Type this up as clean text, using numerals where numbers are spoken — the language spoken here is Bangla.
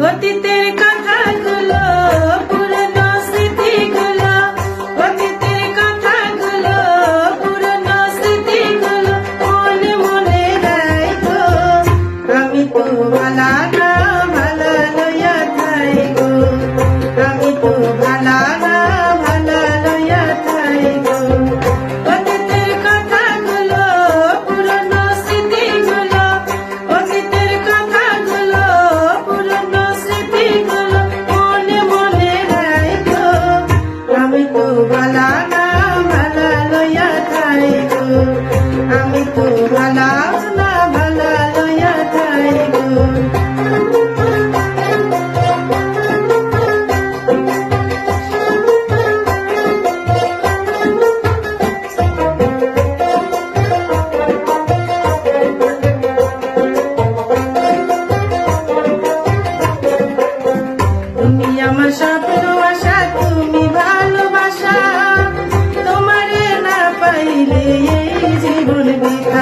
অতীতের কথাগুলো পুরনো স্মৃতিগুলো, অতীতের কথাগুলো পুরনো স্মৃতিগুলো মনে মনে রাখো। আমি তো ভালা না ভালা লইয়া থাইগো, আমি তো ভালা না ভালা লইয়া থাইগো। অতীতের কথাগুলো পুরনো স্মৃতিগুলো, অতীতের কথাগুলো পুরনো স্মৃতিগুলো মনে মনে রাখো। আমি তো ভালা না ভালা লইয়া থাইগো, আমি তো ভালা না ভালা লইয়া থাইগো। তুমি আমার স্বপ্ন আশা, তুমি ভালোবাসা, তোমারে না পাইলে এই জীবন বৃথা।